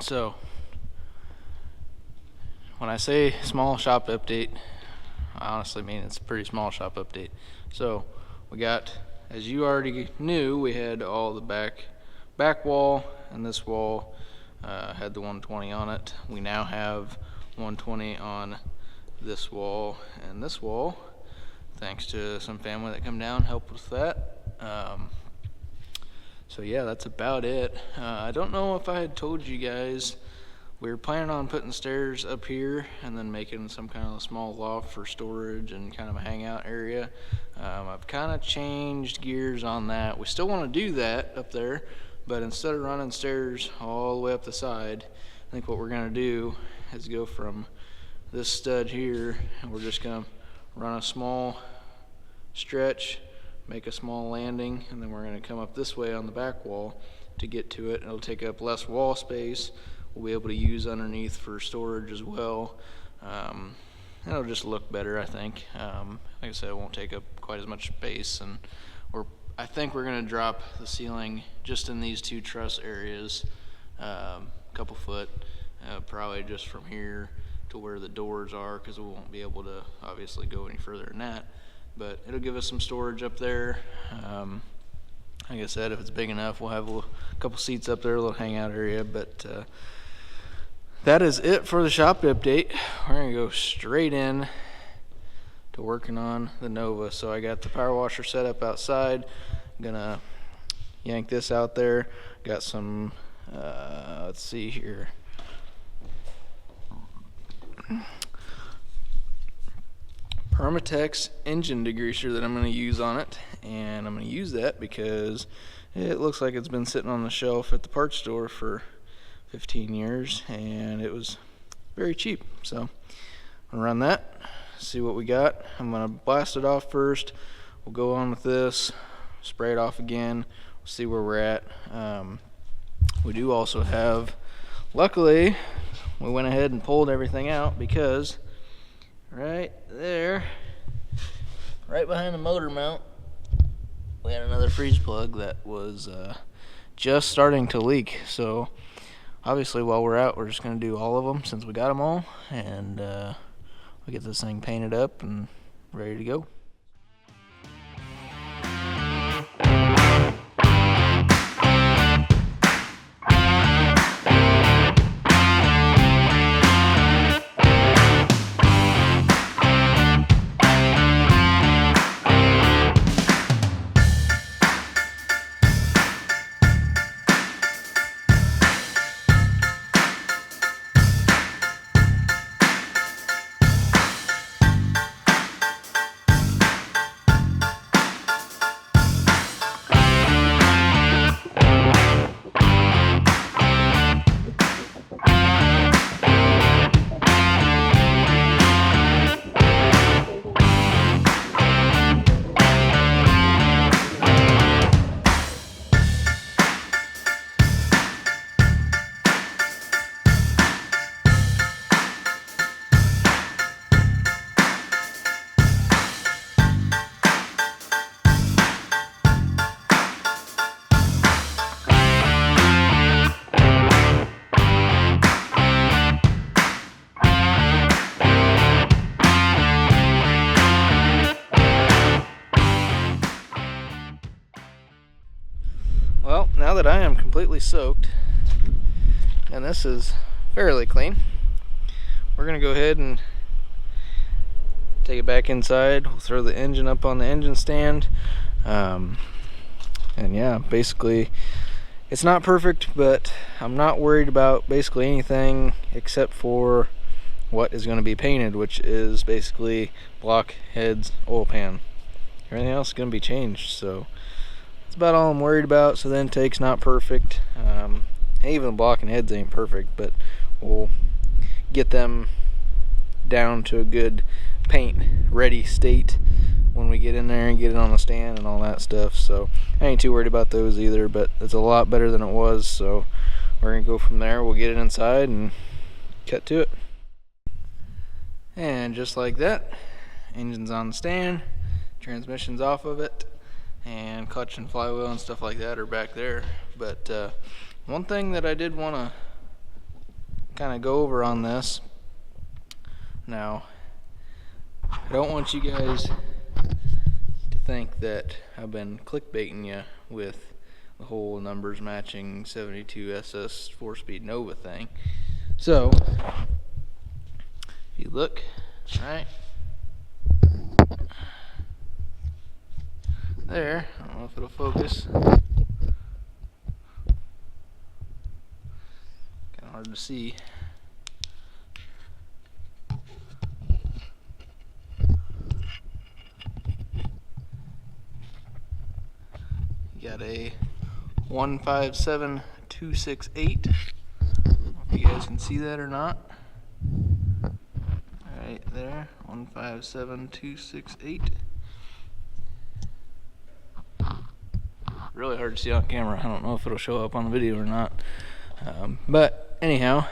So when I say small shop update, I honestly mean it's a pretty small shop update. So we got, as you already knew, we had all the back wall, and this wall had the 120 on it. We now have 120 on this wall and this wall, thanks to some family that come down, helped with that. So yeah, that's about it. I don't know if I had told you guys, we were planning on putting stairs up here and then making some kind of a small loft for storage and kind of a hangout area. I've kind of changed gears on that. We still want to do that up there, but instead of running stairs all the way up the side, I think what we're going to do is go from this stud here, and we're just going to run a small stretch, make a small landing, and then we're going to come up this way on the back wall to get to it. It'll take up less wall space. We'll be able to use underneath for storage as well. It'll just look better, I think. Like I said, it won't take up quite as much space, and I think we're going to drop the ceiling just in these two truss areas, a couple foot, probably just from here to where the doors are, because we won't be able to obviously go any further than that. But it'll give us some storage up there. Like I said, if it's big enough, we'll have a couple seats up there, a little hangout area. But that is it for the shop update. We're going to go straight in to working on the Nova. So I got the power washer set up outside. I'm going to yank this out there. Got some, let's see here. Permatex engine degreaser that I'm going to use on it, and I'm going to use that because it looks like it's been sitting on the shelf at the parts store for 15 years and it was very cheap. So I'm going to run that, see what we got. I'm going to blast it off first. We'll go on with this, spray it off again, we'll see where we're at. We do also have, luckily we went ahead and pulled everything out, because right there, right behind the motor mount, we had another freeze plug that was just starting to leak. So obviously while we're out, we're just going to do all of them since we got them all, and we get this thing painted up and ready to go. Well, now that I am completely soaked, and this is fairly clean, we're going to go ahead and take it back inside. We'll throw the engine up on the engine stand. And yeah, basically, it's not perfect, but I'm not worried about basically anything except for what is going to be painted, which is basically block, heads, oil pan. Everything else is going to be changed, so that's about all I'm worried about. So the intake's not perfect. Even the block and heads ain't perfect, but we'll get them down to a good paint ready state when we get in there and get it on the stand and all that stuff. So I ain't too worried about those either, but it's a lot better than it was. So we're gonna go from there. We'll get it inside and cut to it. And just like that, engine's on the stand, transmission's off of it, and clutch and flywheel and stuff like that are back there. But one thing that I did want to kind of go over on this. Now, I don't want you guys to think that I've been clickbaiting you with the whole numbers matching 72 SS 4-speed Nova thing. So, if you look, right there, I don't know if it'll focus. Kind of hard to see. You got a 157268. If you guys can see that or not. Right there, 157268. Really hard to see on camera. I don't know if it'll show up on the video or not. But anyhow,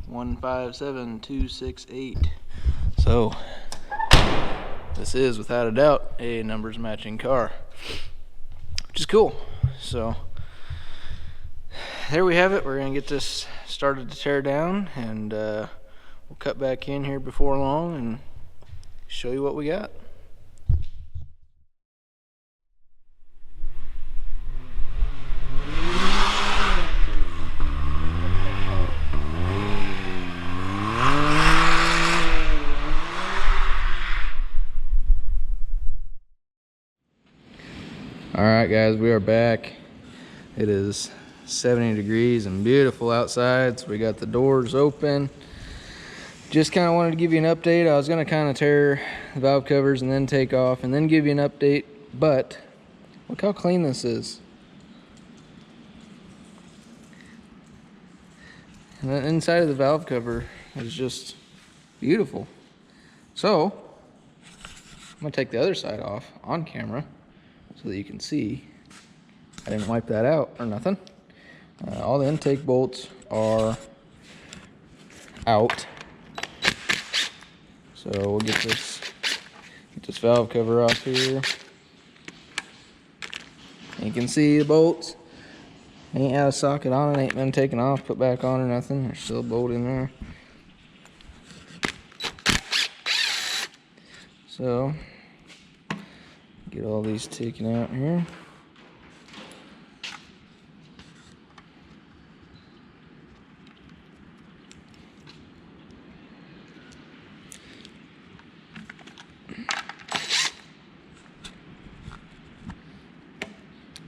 $157,268. So this is without a doubt a numbers matching car, which is cool. So there we have it. We're gonna get this started to tear down, and we'll cut back in here before long and show you what we got. Alright guys, we are back. It is 70 degrees and beautiful outside, so we got the doors open. Just kind of wanted to give you an update. I was going to kind of tear the valve covers and then take off and then give you an update, but look how clean this is. And the inside of the valve cover is just beautiful. So I'm going to take the other side off on camera so that you can see. I didn't wipe that out or nothing. All the intake bolts are out. So we'll get this valve cover off here. And you can see the bolts. Ain't out of socket on it, ain't been taken off, put back on or nothing. There's still a bolt in there. So get all these taken out here.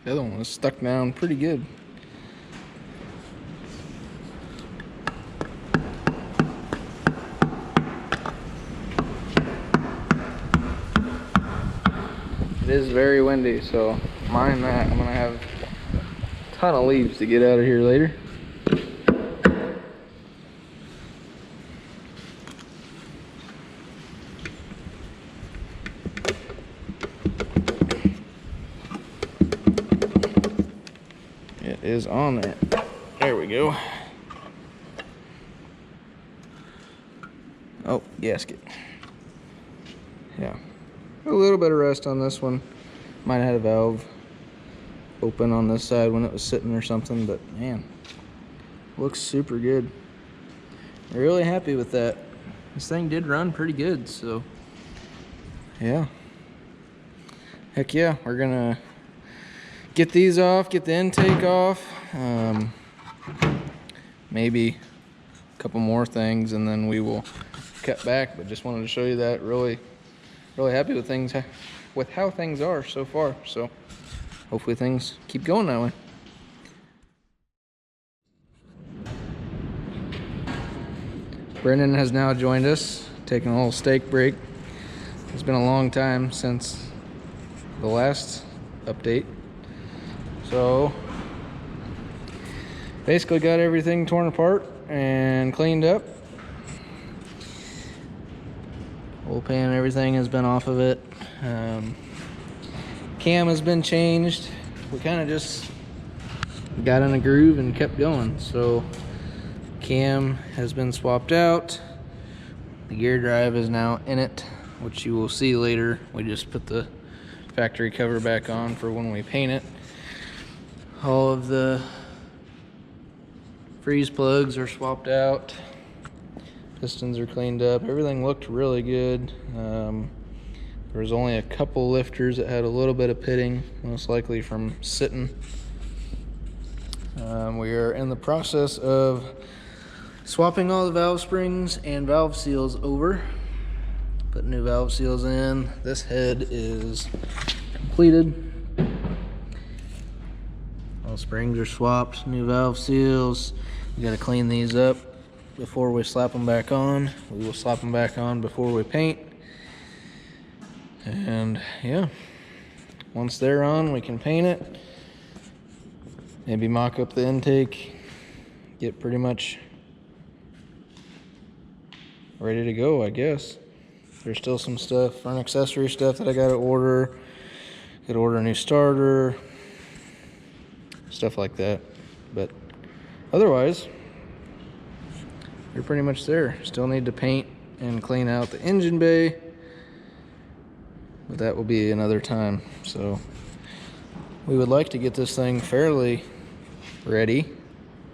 The other one was stuck down pretty good. It is very windy, so mind that. I'm gonna have a ton of leaves to get out of here later. It is on there. There we go. Oh, gasket. Yeah. A little bit of rust on this one. Might have had a valve open on this side when it was sitting or something, but man, looks super good. Really happy with that. This thing did run pretty good, so yeah. Heck yeah, we're gonna get these off, get the intake off, maybe a couple more things, and then we will cut back. But just wanted to show you that. Really happy with things, with how things are so far. So hopefully things keep going that way. Brendan has now joined us, taking a little steak break. It's been a long time since the last update. So basically got everything torn apart and cleaned up. Oil pan, everything has been off of it. Cam has been changed. We kind of just got in a groove and kept going. So cam has been swapped out. The gear drive is now in it, which you will see later. We just put the factory cover back on for when we paint it. All of the freeze plugs are swapped out. Pistons are cleaned up. Everything looked really good. There was only a couple lifters that had a little bit of pitting, most likely from sitting. We are in the process of swapping all the valve springs and valve seals over. Putting new valve seals in. This head is completed. All springs are swapped, new valve seals. We got to clean these up before we slap them back on. We will slap them back on before we paint. And yeah, once they're on, we can paint it. Maybe mock up the intake. Get pretty much ready to go, I guess. There's still some stuff, front accessory stuff that I gotta order. Gotta order a new starter, stuff like that. But otherwise, you're pretty much there. Still need to paint and clean out the engine bay, but that will be another time. So we would like to get this thing fairly ready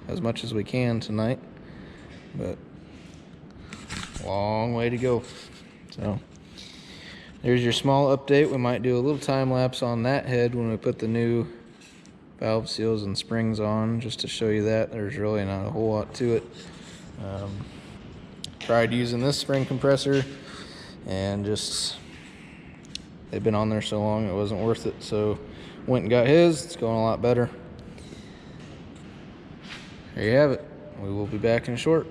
as much as we can tonight, but long way to go. So there's your small update. We might do a little time lapse on that head when we put the new valve seals and springs on, just to show you that. There's really not a whole lot to it. Tried using this spring compressor and just, they've been on there so long it wasn't worth it, so went and got his. It's going a lot better. There you have it. We will be back in short.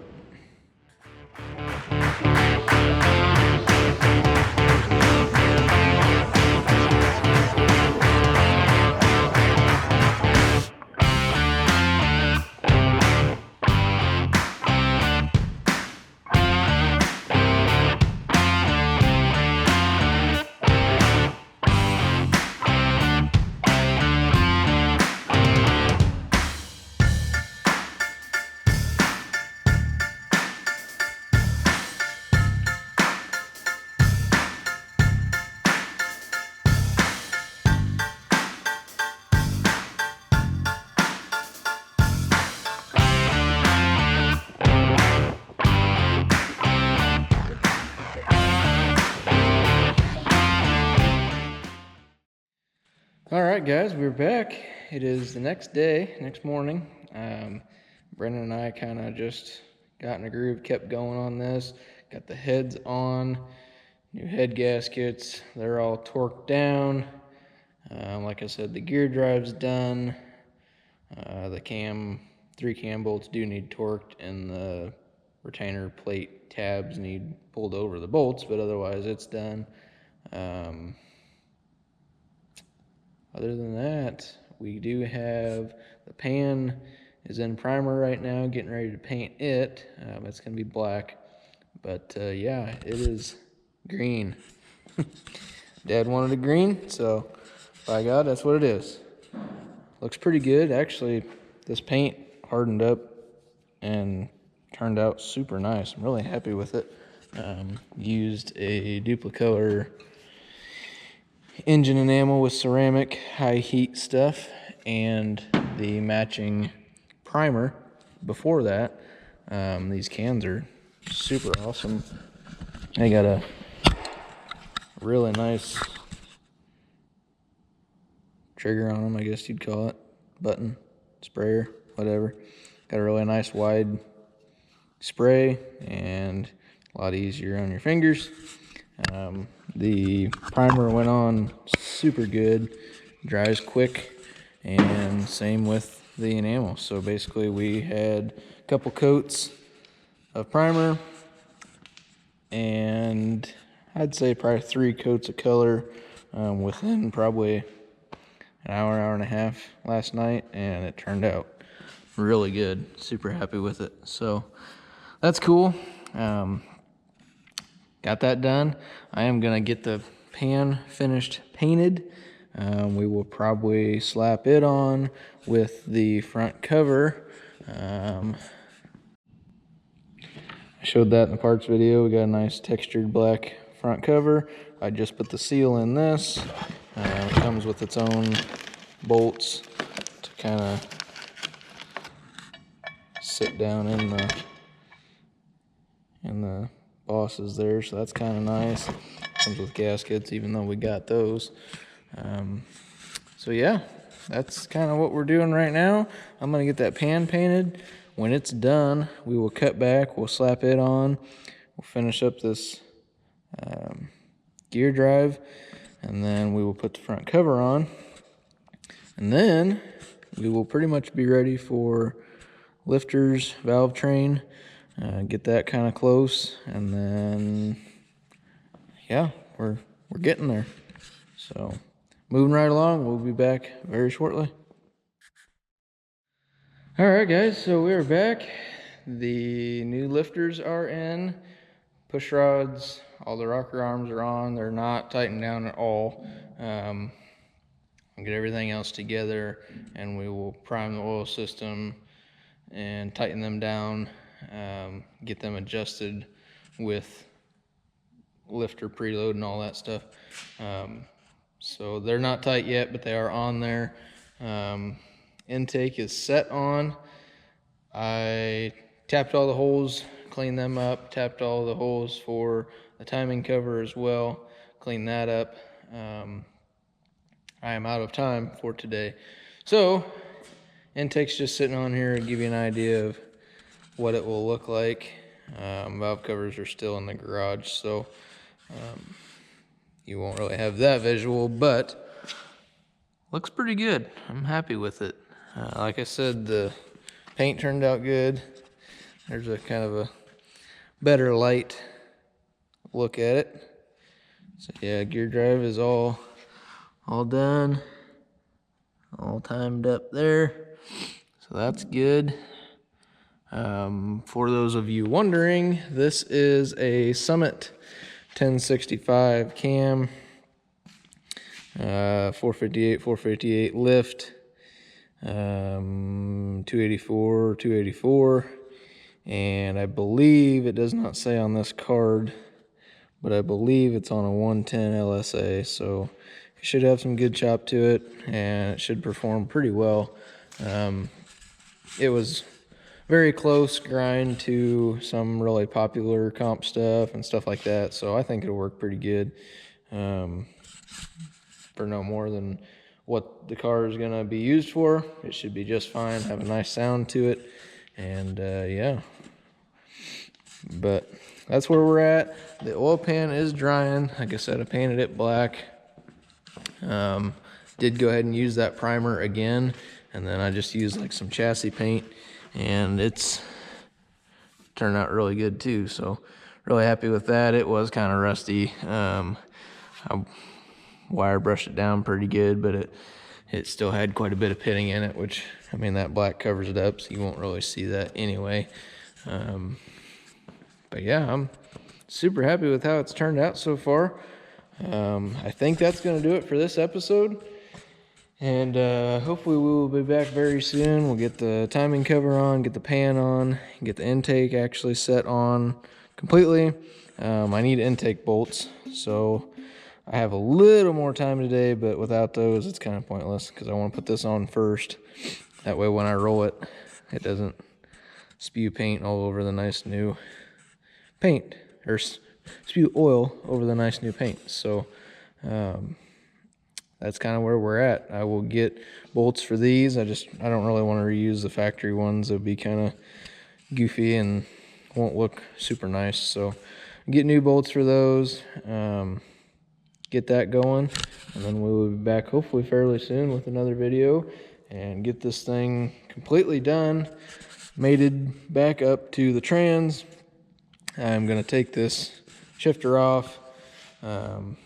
All right, guys, we're back. It is the next day, next morning. Brendan and I kind of just got in a groove, kept going on this. Got the heads on, new head gaskets. They're all torqued down. Like I said, the gear drive's done. The three cam bolts do need torqued, and the retainer plate tabs need pulled over the bolts, but otherwise it's done. Other than that, we do have the pan is in primer right now, getting ready to paint it. It's going to be black, but yeah, it is green. Dad wanted a green, so by God, that's what it is. Looks pretty good. Actually, this paint hardened up and turned out super nice. I'm really happy with it. Used a Duplicolor engine enamel with ceramic high heat stuff and the matching primer before that. These cans are super awesome. They got a really nice trigger on them, I guess you'd call it, button, sprayer, whatever. Got a really nice wide spray and a lot easier on your fingers. The primer went on super good, dries quick, and same with the enamel. So basically we had a couple coats of primer and I'd say probably 3 coats of color within probably an hour and a half last night, and it turned out really good. Super happy with it. So that's cool. Got that done. I am gonna get the pan finished painted. We will probably slap it on with the front cover. I showed that in the parts video. We got a nice textured black front cover. I just put the seal in this. It comes with its own bolts to kind of sit down in the bosses there, so that's kind of nice. Comes with gaskets, even though we got those. So yeah, that's kind of what we're doing right now. I'm gonna get that pan painted. When it's done, we will cut back, we'll slap it on, we'll finish up this gear drive, and then we will put the front cover on, and then we will pretty much be ready for lifters, valve train, get that kind of close, and then yeah, we're getting there. So moving right along, we'll be back very shortly. All right, guys, so we're back. The new lifters are in. Push rods, all the rocker arms are on. They're not tightened down at all. I'll get everything else together, and we will prime the oil system and tighten them down, get them adjusted with lifter preload and all that stuff. So they're not tight yet, but they are on there. Intake is set on. I tapped all the holes, cleaned them up, tapped all the holes for the timing cover as well, cleaned that up. I am out of time for today. So intake's just sitting on here to give you an idea of what it will look like. Valve covers are still in the garage, so you won't really have that visual, but looks pretty good. I'm happy with it. Like I said, the paint turned out good. There's a kind of a better light look at it. So yeah, gear drive is all done, all timed up there. So that's good. For those of you wondering, this is a Summit 1065 cam, 458 lift, 284, and I believe it does not say on this card, but I believe it's on a 110 LSA, so it should have some good chop to it, and it should perform pretty well. It was very close grind to some really popular comp stuff and stuff like that, so I think it'll work pretty good for no more than what the car is going to be used for. It should be just fine, have a nice sound to it, and yeah. But that's where we're at. The oil pan is drying. Like I said, I painted it black. Did go ahead and use that primer again, and then I just used like some chassis paint, and it's turned out really good too, so really happy with that. It was kind of rusty. I wire brushed it down pretty good, but it still had quite a bit of pitting in it, which, I mean, that black covers it up, so you won't really see that anyway. But yeah, I'm super happy with how it's turned out so far. I think that's going to do it for this episode, and hopefully we will be back very soon. We'll get the timing cover on, get the pan on, get the intake actually set on completely. I need intake bolts, so I have a little more time today, but without those, it's kind of pointless because I want to put this on first. That way when I roll it, it doesn't spew paint all over the nice new paint, or spew oil over the nice new paint. So that's kind of where we're at. I will get bolts for these. I don't really want to reuse the factory ones. It'll be kind of goofy and won't look super nice. So get new bolts for those. Get that going, and then we will be back hopefully fairly soon with another video and get this thing completely done, mated back up to the trans. I'm going to take this shifter off, kind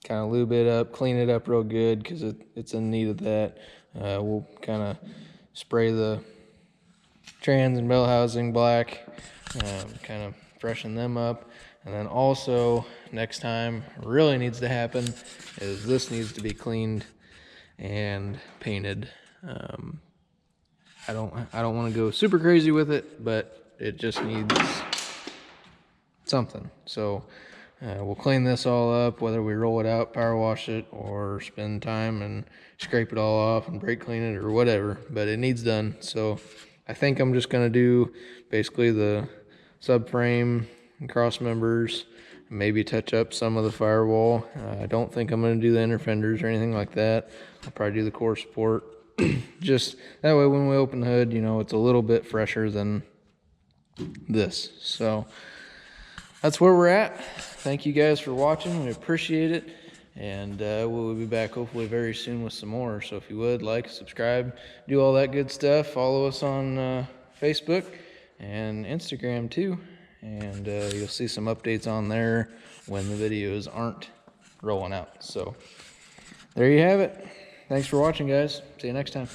of lube it up, clean it up real good because it's in need of that. We'll kind of spray the trans and bell housing black, kind of freshen them up. And then also, next time really needs to happen is this needs to be cleaned and painted. I don't want to go super crazy with it, but it just needs something. So We'll clean this all up, whether we roll it out, power wash it, or spend time and scrape it all off and brake clean it or whatever, but it needs done. So I think I'm just gonna do basically the subframe and cross members, maybe touch up some of the firewall. I don't think I'm gonna do the inner fenders or anything like that. I'll probably do the core support. Just that way when we open the hood, you know, it's a little bit fresher than this. So that's where we're at. Thank you guys for watching. We appreciate it. And we'll be back hopefully very soon with some more. So if you would, like, subscribe, do all that good stuff. Follow us on Facebook and Instagram too. And you'll see some updates on there when the videos aren't rolling out. So there you have it. Thanks for watching, guys. See you next time.